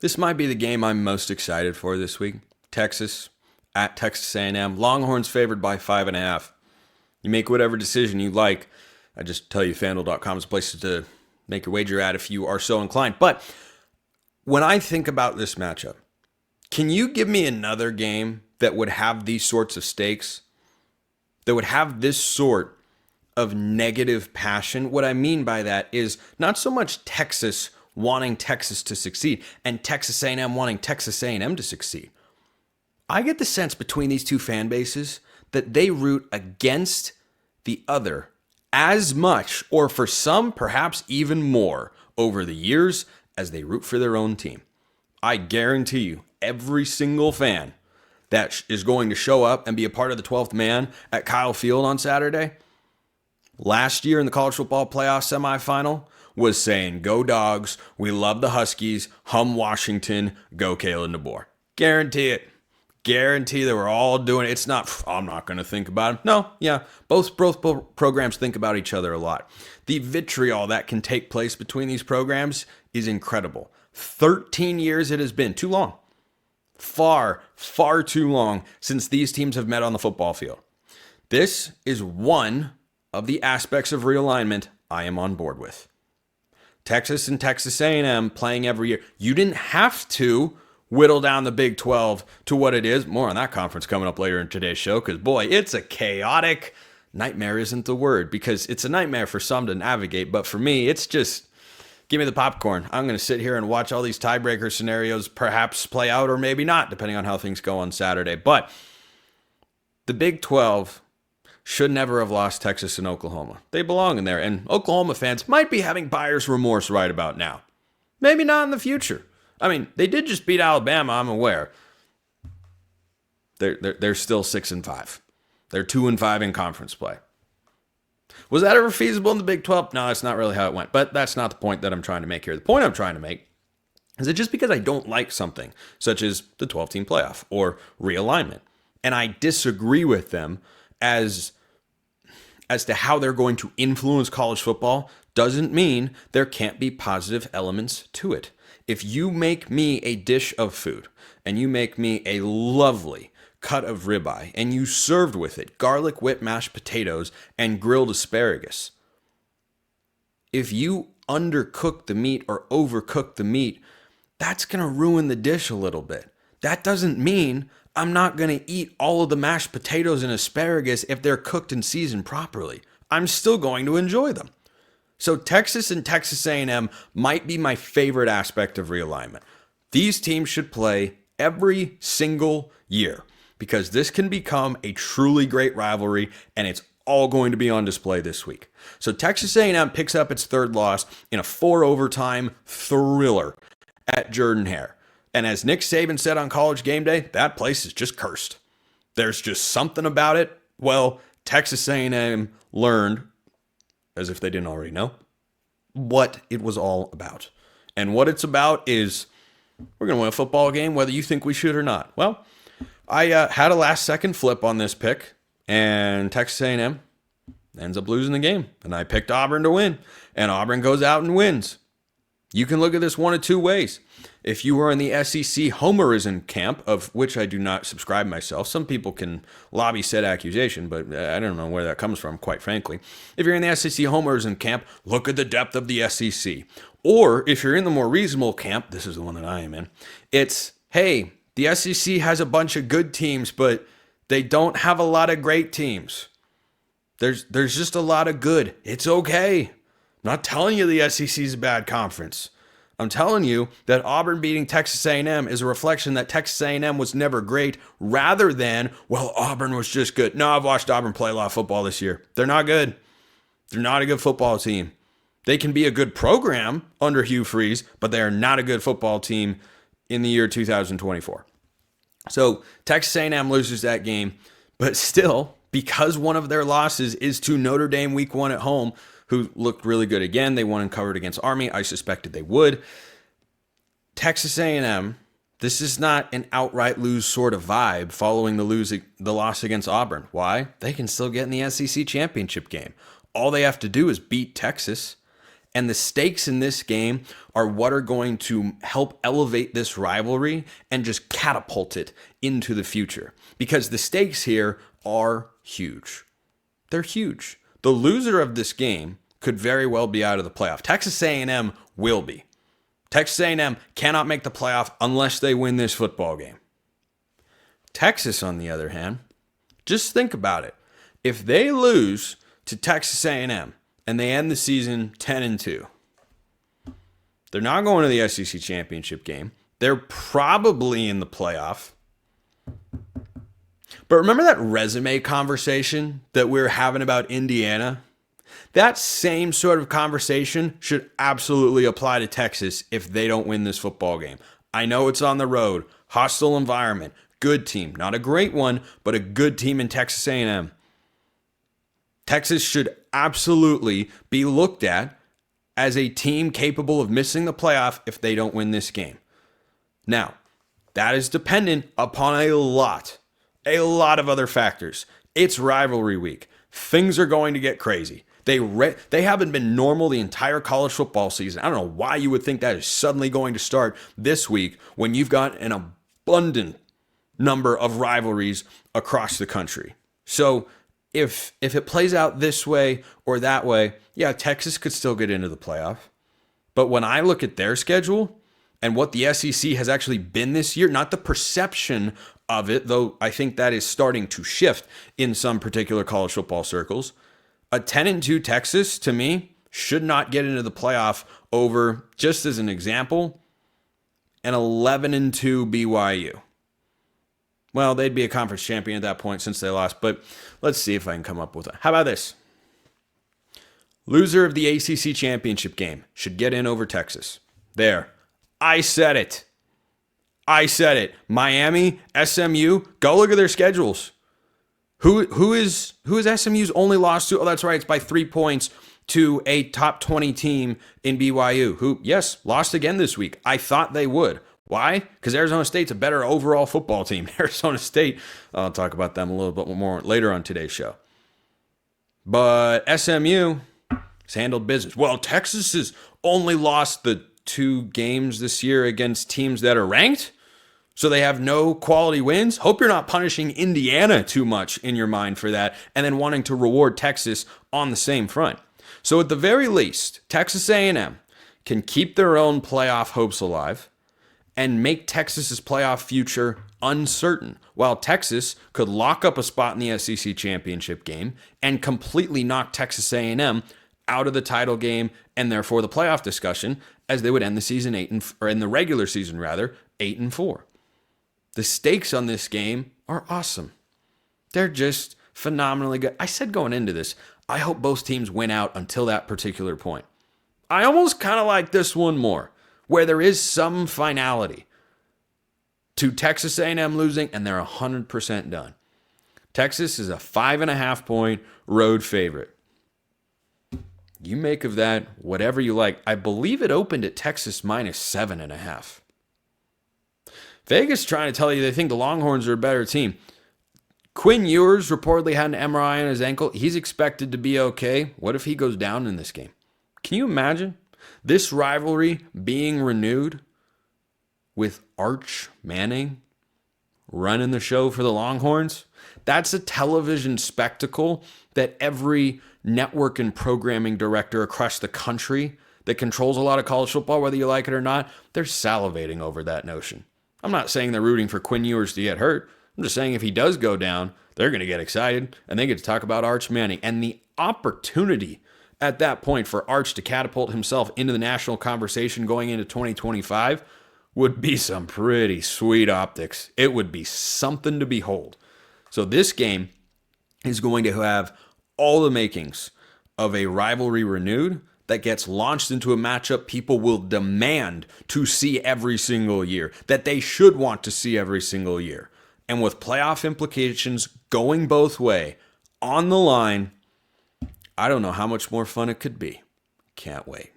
This might be the game I'm most excited for this week. Texas at Texas A&M. Longhorns favored by 5.5. You make whatever decision you like. I just tell you, FanDuel.com is a place to make your wager at if you are so inclined. But when I think about this matchup, can you give me another game that would have these sorts of stakes? That would have this sort of negative passion? What I mean by that is not so much Texas wanting Texas to succeed and Texas A&M wanting Texas A&M to succeed. I get the sense between these two fan bases that they root against the other as much, or for some, perhaps even more, over the years as they root for their own team. I guarantee you, every single fan that is going to show up and be a part of the 12th man at Kyle Field on Saturday, last year in the college football playoff semifinal, was saying, "Go Dogs, we love the Huskies, hum Washington, go Kalen DeBoer." Guarantee it. Guarantee that we're all doing it. It's not, I'm not going to think about it. No, yeah, both programs think about each other a lot. The vitriol that can take place between these programs is incredible. 13 years it has been. Too long. Far, far too long since these teams have met on the football field. This is one of the aspects of realignment I am on board with. Texas and Texas A&M playing every year. You didn't have to whittle down the Big 12 to what it is. More on that conference coming up later in today's show, because boy, it's a chaotic nightmare. Isn't the word, because it's a nightmare for some to navigate, but for me, it's just, give me the popcorn. I'm going to sit here and watch all these tiebreaker scenarios perhaps play out, or maybe not, depending on how things go on Saturday. But the Big 12 should never have lost Texas and Oklahoma. They belong in there, and Oklahoma fans might be having buyer's remorse right about now. Maybe not in the future. I mean, they did just beat Alabama, I'm aware. They're still 6-5. They're 2-5 in conference play. Was that ever feasible in the Big 12? No, that's not really how it went. But that's not the point that I'm trying to make here. The point I'm trying to make is that just because I don't like something, such as the 12-team playoff or realignment, and I disagree with them as to how they're going to influence college football, doesn't mean there can't be positive elements to it. If you make me a dish of food and you make me a lovely cut of ribeye and you served with it garlic whipped mashed potatoes and grilled asparagus, if you undercook the meat or overcook the meat, that's going to ruin the dish a little bit. That doesn't mean I'm not going to eat all of the mashed potatoes and asparagus if they're cooked and seasoned properly. I'm still going to enjoy them. So Texas and Texas A&M might be my favorite aspect of realignment. These teams should play every single year because this can become a truly great rivalry, and it's all going to be on display this week. So Texas A&M picks up its third loss in a 4-overtime thriller at Jordan-Hare. And as Nick Saban said on College Game Day, that place is just cursed. There's just something about it. Well, Texas A&M learned, as if they didn't already know, what it was all about. And what it's about is we're going to win a football game whether you think we should or not. Well, I had a last-second flip on this pick, and Texas A&M ends up losing the game. And I picked Auburn to win, and Auburn goes out and wins. You can look at this one of two ways. If you are in the SEC homerism camp, of which I do not subscribe myself, some people can lobby said accusation, but I don't know where that comes from, quite frankly. If you're in the SEC homerism camp, look at the depth of the SEC. Or if you're in the more reasonable camp, this is the one that I am in, it's, hey, the SEC has a bunch of good teams, but they don't have a lot of great teams. There's just a lot of good. It's okay. I'm not telling you the SEC is a bad conference. I'm telling you that Auburn beating Texas A&M is a reflection that Texas A&M was never great, rather than, well, Auburn was just good. No, I've watched Auburn play a lot of football this year. They're not good. They're not a good football team. They can be a good program under Hugh Freeze, but they are not a good football team in the year 2024. So Texas A&M loses that game, but still, because one of their losses is to Notre Dame week 1 at home, who looked really good again. They won and covered against Army. I suspected they would. Texas A&M, this is not an outright lose sort of vibe following the loss against Auburn. Why? They can still get in the SEC championship game. All they have to do is beat Texas, And the stakes in this game are what are going to help elevate this rivalry and just catapult it into the future. Because the stakes here are huge. They're huge. The loser of this game could very well be out of the playoff. Texas A&M will be. Texas A&M cannot make the playoff unless they win this football game. Texas, on the other hand, just think about it. If they lose to Texas A&M and they end the season 10-2, they're not going to the SEC championship game. They're probably in the playoff. But remember that resume conversation that we were having about Indiana? That same sort of conversation should absolutely apply to Texas if they don't win this football game. I know it's on the road, hostile environment, good team. Not a great one, but a good team in Texas A&M. Texas should absolutely be looked at as a team capable of missing the playoff if they don't win this game. Now, that is dependent upon a lot of other factors. It's rivalry week. Things are going to get crazy. They haven't been normal the entire college football season. I don't know why you would think that is suddenly going to start this week when you've got an abundant number of rivalries across the country. So if it plays out this way or that way, yeah, Texas could still get into the playoff. But when I look at their schedule and what the SEC has actually been this year, not the perception of it, though I think that is starting to shift in some particular college football circles, a 10-2 Texas, to me, should not get into the playoff over, just as an example, an 11-2 BYU. Well, they'd be a conference champion at that point since they lost, but let's see if I can come up with it. How about this? Loser of the ACC championship game should get in over Texas. There. I said it. Miami, SMU, go look at their schedules. Who is SMU's only loss to? Oh, that's right. It's by 3 points to a top 20 team in BYU, who, yes, lost again this week. I thought they would. Why? Because Arizona State's a better overall football team. Arizona State, I'll talk about them a little bit more later on today's show. But SMU has handled business. Well, Texas has only lost the 2 games this year against teams that are ranked, so they have no quality wins. Hope you're not punishing Indiana too much in your mind for that and then wanting to reward Texas on the same front. So at the very least, Texas A&M can keep their own playoff hopes alive and make Texas's playoff future uncertain, while Texas could lock up a spot in the SEC championship game and completely knock Texas A&M out of the title game and therefore the playoff discussion, as they would end the season in the regular season 8-4. The stakes on this game are awesome. They're just phenomenally good. I said going into this, I hope both teams win out until that particular point. I almost kind of like this one more, where there is some finality to Texas A&M losing, and they're 100% done. Texas is a 5.5-point road favorite. You make of that whatever you like. I believe it opened at Texas minus 7.5. Vegas trying to tell you they think the Longhorns are a better team. Quinn Ewers reportedly had an MRI on his ankle. He's expected to be okay. What if he goes down in this game? Can you imagine this rivalry being renewed with Arch Manning running the show for the Longhorns? That's a television spectacle that every network and programming director across the country that controls a lot of college football, whether you like it or not, they're salivating over that notion. I'm not saying they're rooting for Quinn Ewers to get hurt. I'm just saying if he does go down, they're going to get excited and they get to talk about Arch Manning. And the opportunity at that point for Arch to catapult himself into the national conversation going into 2025 would be some pretty sweet optics. It would be something to behold. So this game is going to have all the makings of a rivalry renewed that gets launched into a matchup people will demand to see every single year, that they should want to see every single year. And with playoff implications going both way on the line, I don't know how much more fun it could be. Can't wait.